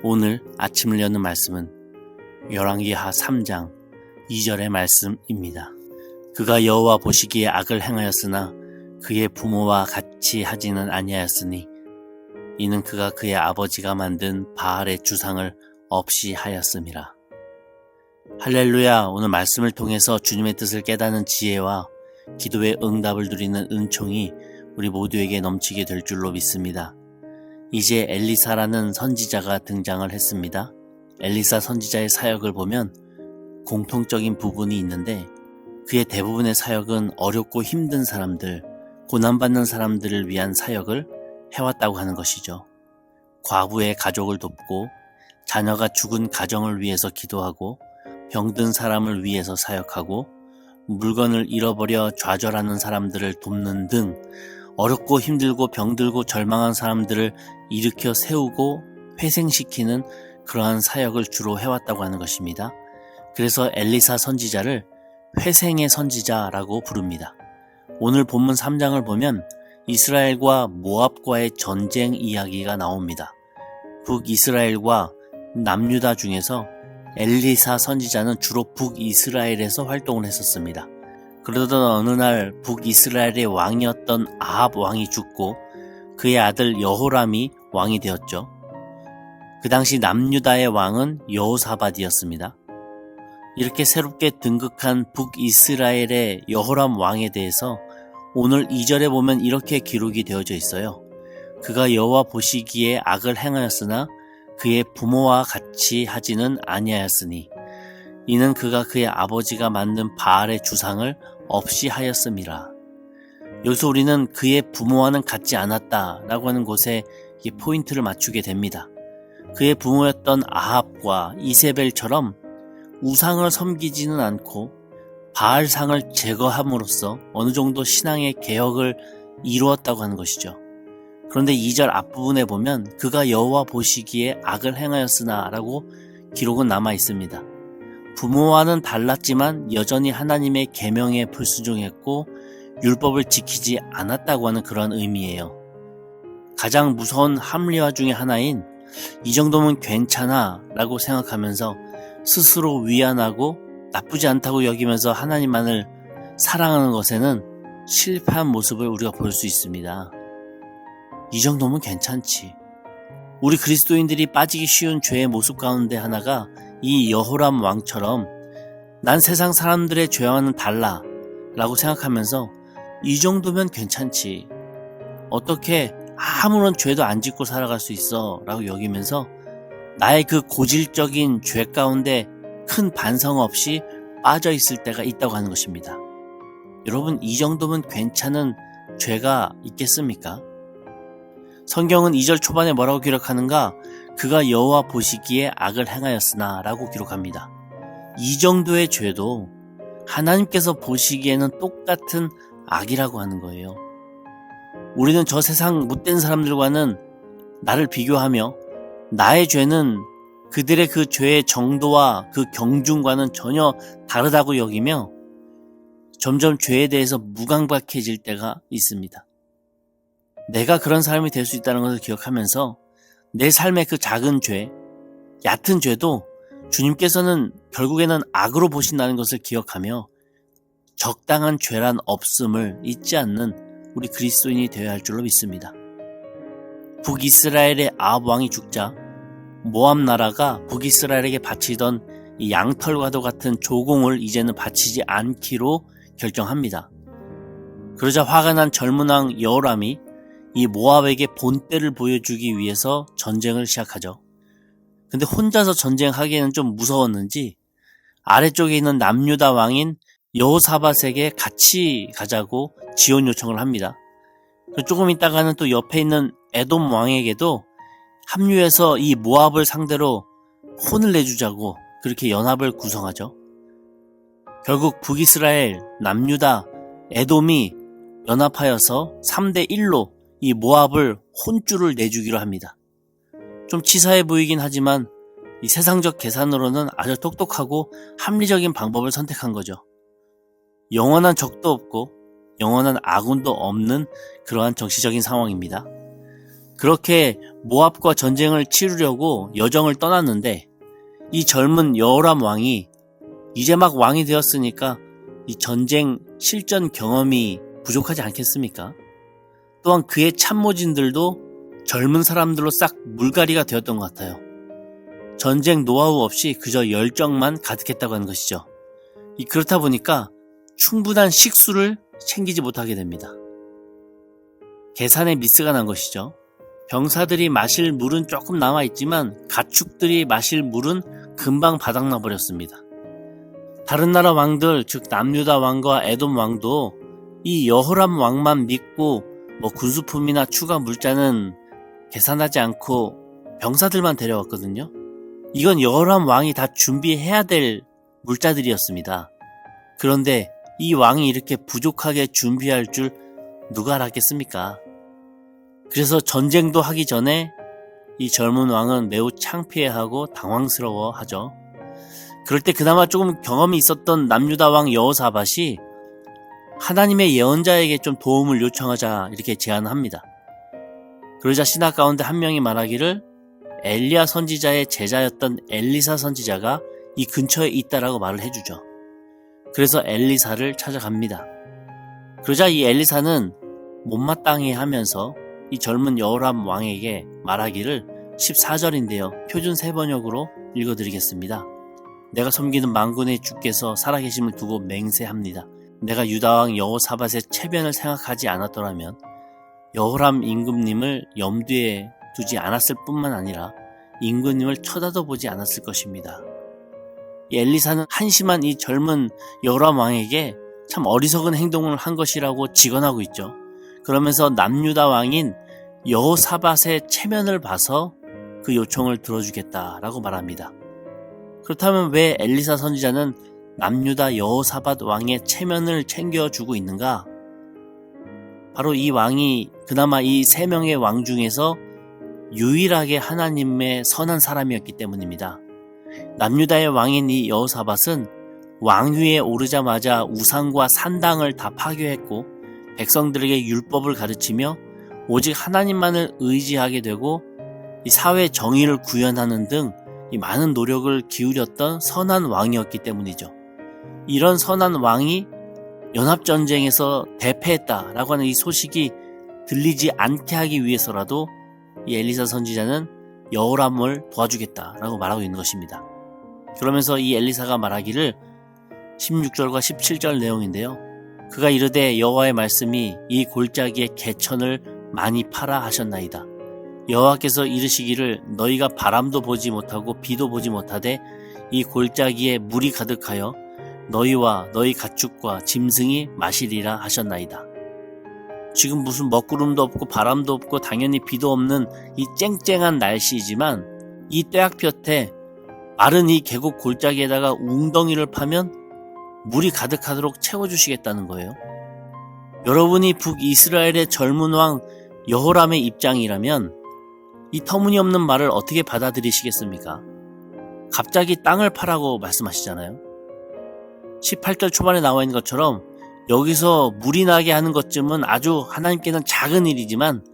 오늘 아침을 여는 말씀은 열왕기하 3장 2절의 말씀입니다. 그가 여호와 보시기에 악을 행하였으나 그의 부모와 같이 하지는 아니하였으니 이는 그가 그의 아버지가 만든 바알의 주상을 없이 하였음이라. 할렐루야. 오늘 말씀을 통해서 주님의 뜻을 깨닫는 지혜와 기도의 응답을 누리는 은총이 우리 모두에게 넘치게 될 줄로 믿습니다. 이제 엘리사라는 선지자가 등장을 했습니다. 엘리사 선지자의 사역을 보면 공통적인 부분이 있는데 그의 대부분의 사역은 어렵고 힘든 사람들, 고난받는 사람들을 위한 사역을 해왔다고 하는 것이죠. 과부의 가족을 돕고 자녀가 죽은 가정을 위해서 기도하고 병든 사람을 위해서 사역하고 물건을 잃어버려 좌절하는 사람들을 돕는 등 어렵고 힘들고 병들고 절망한 사람들을 일으켜 세우고 회생시키는 그러한 사역을 주로 해왔다고 하는 것입니다. 그래서 엘리사 선지자를 회생의 선지자라고 부릅니다. 오늘 본문 3장을 보면 이스라엘과 모압과의 전쟁 이야기가 나옵니다. 북이스라엘과 남유다 중에서 엘리사 선지자는 주로 북이스라엘에서 활동을 했었습니다. 그러던 어느 날 북이스라엘의 왕이었던 아합 왕이 죽고 그의 아들 여호람이 왕이 되었죠. 그 당시 남유다의 왕은 여호사밧이었습니다. 이렇게 새롭게 등극한 북이스라엘의 여호람 왕에 대해서 오늘 2절에 보면 이렇게 기록이 되어져 있어요. 그가 여호와 보시기에 악을 행하였으나 그의 부모와 같이 하지는 아니하였으니 이는 그가 그의 아버지가 만든 바알의 주상을 없이 하였음이라. 여기서 우리는 그의 부모와는 같지 않았다라고 하는 곳에 이 포인트를 맞추게 됩니다. 그의 부모였던 아합과 이세벨처럼 우상을 섬기지는 않고 바알상을 제거함으로써 어느 정도 신앙의 개혁을 이루었다고 하는 것이죠. 그런데 2절 앞부분에 보면 그가 여호와 보시기에 악을 행하였으나 라고 기록은 남아 있습니다. 부모와는 달랐지만 여전히 하나님의 계명에 불순종했고 율법을 지키지 않았다고 하는 그런 의미예요. 가장 무서운 합리화 중에 하나인 이 정도면 괜찮아 라고 생각하면서 스스로 위안하고 나쁘지 않다고 여기면서 하나님만을 사랑하는 것에는 실패한 모습을 우리가 볼 수 있습니다. 이 정도면 괜찮지. 우리 그리스도인들이 빠지기 쉬운 죄의 모습 가운데 하나가 이 여호람 왕처럼 난 세상 사람들의 죄와는 달라 라고 생각하면서 이 정도면 괜찮지. 어떻게 아무런 죄도 안 짓고 살아갈 수 있어 라고 여기면서 나의 그 고질적인 죄 가운데 큰 반성 없이 빠져 있을 때가 있다고 하는 것입니다. 여러분, 이 정도면 괜찮은 죄가 있겠습니까? 성경은 2절 초반에 뭐라고 기록하는가? 그가 여호와 보시기에 악을 행하였으나 라고 기록합니다. 이 정도의 죄도 하나님께서 보시기에는 똑같은 악이라고 하는 거예요. 우리는 저 세상 못된 사람들과는 나를 비교하며 나의 죄는 그들의 그 죄의 정도와 그 경중과는 전혀 다르다고 여기며 점점 죄에 대해서 무감각해질 때가 있습니다. 내가 그런 사람이 될 수 있다는 것을 기억하면서 내 삶의 그 작은 죄, 얕은 죄도 주님께서는 결국에는 악으로 보신다는 것을 기억하며 적당한 죄란 없음을 잊지 않는 우리 그리스도인이 되어야 할 줄로 믿습니다. 북이스라엘의 아합 왕이 죽자 모압 나라가 북이스라엘에게 바치던 이 양털과도 같은 조공을 이제는 바치지 않기로 결정합니다. 그러자 화가 난 젊은 왕 여호람이 이 모압에게 본때를 보여주기 위해서 전쟁을 시작하죠. 근데 혼자서 전쟁하기에는 좀 무서웠는지 아래쪽에 있는 남유다 왕인 여호사밧에게 같이 가자고 지원 요청을 합니다. 조금 있다가는 또 옆에 있는 에돔 왕에게도 합류해서 이 모압을 상대로 혼을 내주자고 그렇게 연합을 구성하죠. 결국 북이스라엘, 남유다, 에돔이 연합하여서 3대1로 이 모압을 혼쭐을 내주기로 합니다. 좀 치사해 보이긴 하지만 이 세상적 계산으로는 아주 똑똑하고 합리적인 방법을 선택한 거죠. 영원한 적도 없고 영원한 아군도 없는 그러한 정치적인 상황입니다. 그렇게 모압과 전쟁을 치르려고 여정을 떠났는데 이 젊은 여호람 왕이 이제 막 왕이 되었으니까 이 전쟁 실전 경험이 부족하지 않겠습니까? 또한 그의 참모진들도 젊은 사람들로 싹 물갈이가 되었던 것 같아요. 전쟁 노하우 없이 그저 열정만 가득했다고 하는 것이죠. 그렇다 보니까 충분한 식수를 챙기지 못하게 됩니다. 계산에 미스가 난 것이죠. 병사들이 마실 물은 조금 남아있지만 가축들이 마실 물은 금방 바닥나 버렸습니다. 다른 나라 왕들, 즉 남유다 왕과 에돔 왕도 이 여호람 왕만 믿고 군수품이나 추가 물자는 계산하지 않고 병사들만 데려왔거든요. 이건 여호람 왕이 다 준비해야 될 물자들이었습니다. 그런데 이 왕이 이렇게 부족하게 준비할 줄 누가 알았겠습니까? 그래서 전쟁도 하기 전에 이 젊은 왕은 매우 창피해하고 당황스러워하죠. 그럴 때 그나마 조금 경험이 있었던 남유다 왕 여호사밧이 하나님의 예언자에게 좀 도움을 요청하자 이렇게 제안합니다. 그러자 신하 가운데 한 명이 말하기를 엘리야 선지자의 제자였던 엘리사 선지자가 이 근처에 있다라고 말을 해주죠. 그래서 엘리사를 찾아갑니다. 그러자 이 엘리사는 못마땅해 하면서 이 젊은 여호람 왕에게 말하기를 14절인데요. 표준 세번역으로 읽어드리겠습니다. 내가 섬기는 만군의 주께서 살아계심을 두고 맹세합니다. 내가 유다왕 여호사밧의 체변을 생각하지 않았더라면 여호람 임금님을 염두에 두지 않았을 뿐만 아니라 임금님을 쳐다도 보지 않았을 것입니다. 이 엘리사는 한심한 이 젊은 여호람 왕에게 참 어리석은 행동을 한 것이라고 직언하고 있죠. 그러면서 남유다 왕인 여호사밧의 체면을 봐서 그 요청을 들어주겠다라고 말합니다. 그렇다면 왜 엘리사 선지자는 남유다 여호사밧 왕의 체면을 챙겨주고 있는가? 바로 이 왕이 그나마 이 세 명의 왕 중에서 유일하게 하나님의 선한 사람이었기 때문입니다. 남유다의 왕인 이 여호사밧은 왕위에 오르자마자 우상과 산당을 다 파괴했고 백성들에게 율법을 가르치며 오직 하나님만을 의지하게 되고 이 사회 정의를 구현하는 등 이 많은 노력을 기울였던 선한 왕이었기 때문이죠. 이런 선한 왕이 연합전쟁에서 대패했다라고 하는 이 소식이 들리지 않게 하기 위해서라도 이 엘리사 선지자는 여호람을 도와주겠다라고 말하고 있는 것입니다. 그러면서 이 엘리사가 말하기를 16절과 17절 내용인데요. 그가 이르되 여호와의 말씀이 이 골짜기의 개천을 많이 파라 하셨나이다. 여호와께서 이르시기를 너희가 바람도 보지 못하고 비도 보지 못하되 이 골짜기에 물이 가득하여 너희와 너희 가축과 짐승이 마시리라 하셨나이다. 지금 무슨 먹구름도 없고 바람도 없고 당연히 비도 없는 이 쨍쨍한 날씨이지만 이 떼약볕에 마른 이 계곡 골짜기에다가 웅덩이를 파면 물이 가득하도록 채워주시겠다는 거예요. 여러분이 북이스라엘의 젊은 왕 여호람의 입장이라면 이 터무니없는 말을 어떻게 받아들이시겠습니까? 갑자기 땅을 파라고 말씀하시잖아요. 18절 초반에 나와 있는 것처럼 여기서 물이 나게 하는 것쯤은 아주 하나님께는 작은 일이지만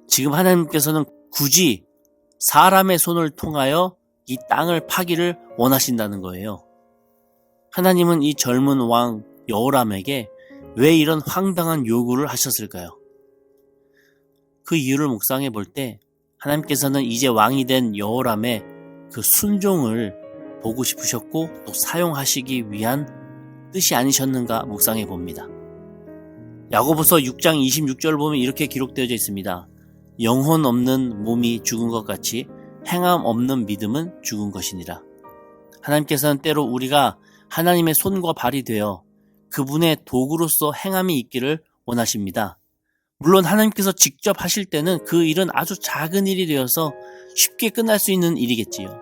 지금 하나님께서는 굳이 사람의 손을 통하여 이 땅을 파기를 원하신다는 거예요. 하나님은 이 젊은 왕 여호람에게 왜 이런 황당한 요구를 하셨을까요? 그 이유를 묵상해 볼 때 하나님께서는 이제 왕이 된 여호람의 그 순종을 보고 싶으셨고 또 사용하시기 위한 뜻이 아니셨는가 묵상해 봅니다. 야고보서 6장 26절 보면 이렇게 기록되어져 있습니다. 영혼 없는 몸이 죽은 것 같이 행함 없는 믿음은 죽은 것이니라. 하나님께서는 때로 우리가 하나님의 손과 발이 되어 그분의 도구로서 행함이 있기를 원하십니다. 물론 하나님께서 직접 하실 때는 그 일은 아주 작은 일이 되어서 쉽게 끝날 수 있는 일이겠지요.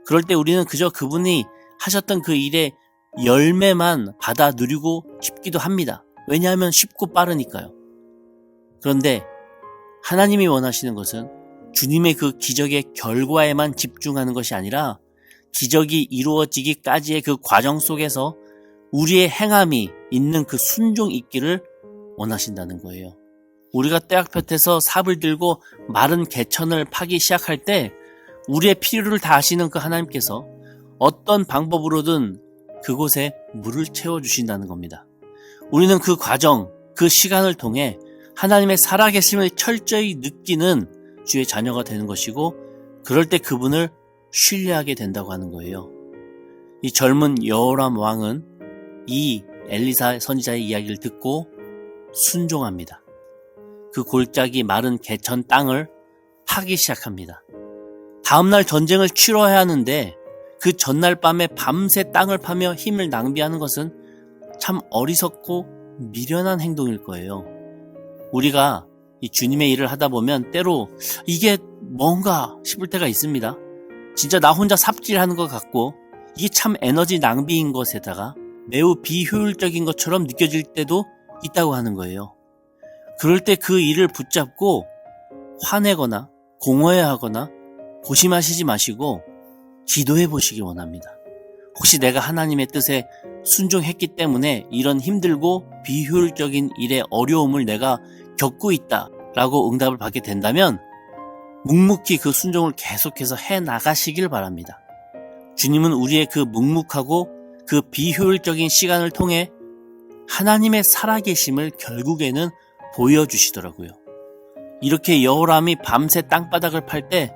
그럴 때 우리는 그저 그분이 하셨던 그 일의 열매만 받아 누리고 싶기도 합니다. 왜냐하면 쉽고 빠르니까요. 그런데 하나님이 원하시는 것은 주님의 그 기적의 결과에만 집중하는 것이 아니라 기적이 이루어지기까지의 그 과정 속에서 우리의 행함이 있는 그 순종 있기를 원하신다는 거예요. 우리가 떼약볕에서 삽을 들고 마른 개천을 파기 시작할 때 우리의 필요를 다 아시는 그 하나님께서 어떤 방법으로든 그곳에 물을 채워주신다는 겁니다. 우리는 그 과정, 그 시간을 통해 하나님의 살아계심을 철저히 느끼는 주의 자녀가 되는 것이고, 그럴 때 그분을 신뢰하게 된다고 하는 거예요. 이 젊은 여호람 왕은 이 엘리사 선지자의 이야기를 듣고 순종합니다. 그 골짜기 마른 개천 땅을 파기 시작합니다. 다음날 전쟁을 치러야 하는데 그 전날 밤에 밤새 땅을 파며 힘을 낭비하는 것은 참 어리석고 미련한 행동일 거예요. 우리가 이 주님의 일을 하다 보면 때로 이게 뭔가 싶을 때가 있습니다. 진짜 나 혼자 삽질하는 것 같고 이게 참 에너지 낭비인 것에다가 매우 비효율적인 것처럼 느껴질 때도 있다고 하는 거예요. 그럴 때 그 일을 붙잡고 화내거나 공허해하거나 고심하시지 마시고 기도해 보시기 원합니다. 혹시 내가 하나님의 뜻에 순종했기 때문에 이런 힘들고 비효율적인 일의 어려움을 내가 겪고 있다라고 응답을 받게 된다면 묵묵히 그 순종을 계속해서 해나가시길 바랍니다. 주님은 우리의 그 묵묵하고 그 비효율적인 시간을 통해 하나님의 살아계심을 결국에는 보여주시더라고요. 이렇게 여호람이 밤새 땅바닥을 팔 때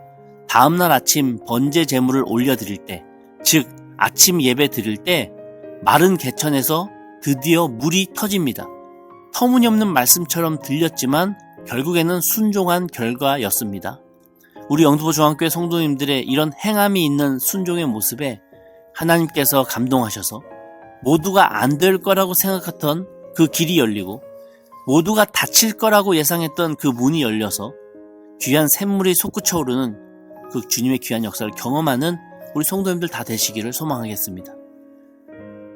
다음날 아침 번제 제물을 올려드릴 때, 즉 아침 예배 드릴 때 마른 개천에서 드디어 물이 터집니다. 터무니없는 말씀처럼 들렸지만 결국에는 순종한 결과였습니다. 우리 영두보 중앙교회 성도님들의 이런 행함이 있는 순종의 모습에 하나님께서 감동하셔서 모두가 안 될 거라고 생각했던 그 길이 열리고 모두가 다칠 거라고 예상했던 그 문이 열려서 귀한 샘물이 솟구쳐 오르는 그 주님의 귀한 역사를 경험하는 우리 성도님들 다 되시기를 소망하겠습니다.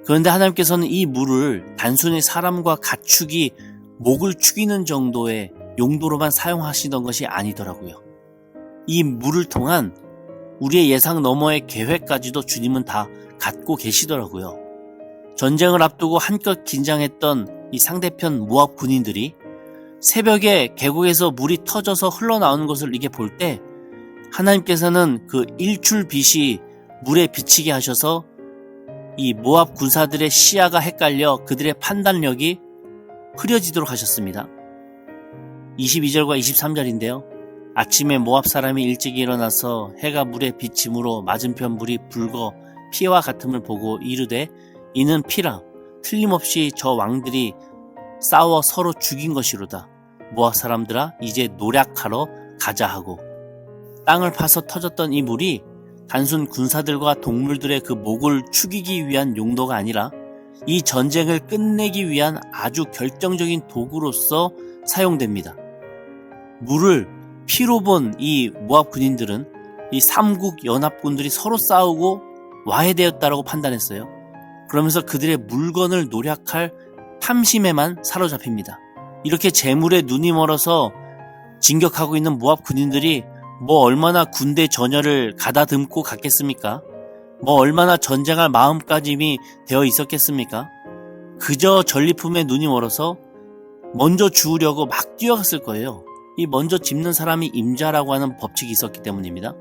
그런데 하나님께서는 이 물을 단순히 사람과 가축이 목을 축이는 정도의 용도로만 사용하시던 것이 아니더라고요. 이 물을 통한 우리의 예상 너머의 계획까지도 주님은 다 갖고 계시더라고요. 전쟁을 앞두고 한껏 긴장했던 이 상대편 모압 군인들이 새벽에 계곡에서 물이 터져서 흘러나오는 것을 이게 볼 때 하나님께서는 그 일출 빛이 물에 비치게 하셔서 이 모압 군사들의 시야가 헷갈려 그들의 판단력이 흐려지도록 하셨습니다. 22절과 23절인데요. 아침에 모압 사람이 일찍 일어나서 해가 물에 비침으로 맞은편 물이 붉어 피와 같음을 보고 이르되 이는 피라 틀림없이 저 왕들이 싸워 서로 죽인 것이로다. 모압 사람들아 이제 노략하러 가자 하고, 땅을 파서 터졌던 이 물이 단순 군사들과 동물들의 그 목을 축이기 위한 용도가 아니라 이 전쟁을 끝내기 위한 아주 결정적인 도구로서 사용됩니다. 물을 피로 본 이 모압 군인들은 이 삼국 연합군들이 서로 싸우고 와해되었다라고 판단했어요. 그러면서 그들의 물건을 노략할 탐심에만 사로잡힙니다. 이렇게 재물에 눈이 멀어서 진격하고 있는 모압 군인들이 뭐 얼마나 군대 전열을 가다듬고 갔겠습니까? 뭐 얼마나 전쟁할 마음가짐이 되어 있었겠습니까? 그저 전리품에 눈이 멀어서 먼저 주우려고 막 뛰어갔을 거예요. 이 먼저 짚는 사람이 임자라고 하는 법칙이 있었기 때문입니다.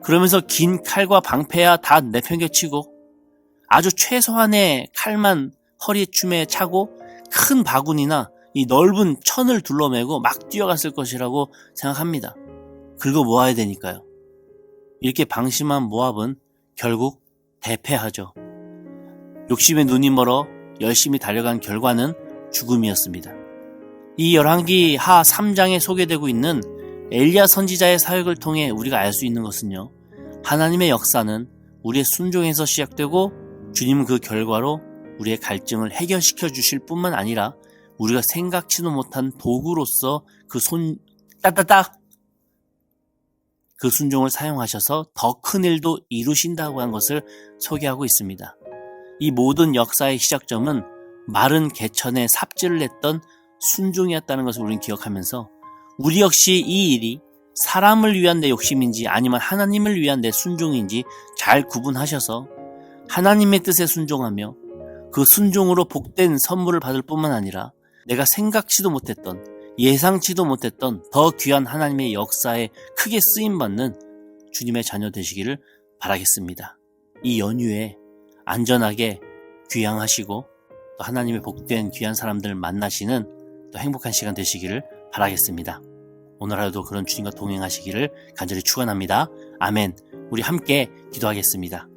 그러면서 긴 칼과 방패야 다 내팽개치고 아주 최소한의 칼만 허리춤에 차고 큰 바구니나 이 넓은 천을 둘러매고 막 뛰어갔을 것이라고 생각합니다. 긁어 모아야 되니까요. 이렇게 방심한 모압은 결국 대패하죠. 욕심에 눈이 멀어 열심히 달려간 결과는 죽음이었습니다. 이 열왕기 하 3장에 소개되고 있는 엘리야 선지자의 사역을 통해 우리가 알 수 있는 것은요, 하나님의 역사는 우리의 순종에서 시작되고 주님은 그 결과로 우리의 갈증을 해결시켜 주실 뿐만 아니라 우리가 생각지도 못한 도구로서 그 그 순종을 사용하셔서 더 큰 일도 이루신다고 한 것을 소개하고 있습니다. 이 모든 역사의 시작점은 마른 개천에 삽질을 했던 순종이었다는 것을 우리는 기억하면서 우리 역시 이 일이 사람을 위한 내 욕심인지 아니면 하나님을 위한 내 순종인지 잘 구분하셔서 하나님의 뜻에 순종하며 그 순종으로 복된 선물을 받을 뿐만 아니라 내가 생각지도 못했던 예상치도 못했던 더 귀한 하나님의 역사에 크게 쓰임받는 주님의 자녀 되시기를 바라겠습니다. 이 연휴에 안전하게 귀향하시고 또 하나님의 복된 귀한 사람들 만나시는 또 행복한 시간 되시기를 바라겠습니다. 오늘 하루도 그런 주님과 동행하시기를 간절히 축원합니다. 아멘. 우리 함께 기도하겠습니다.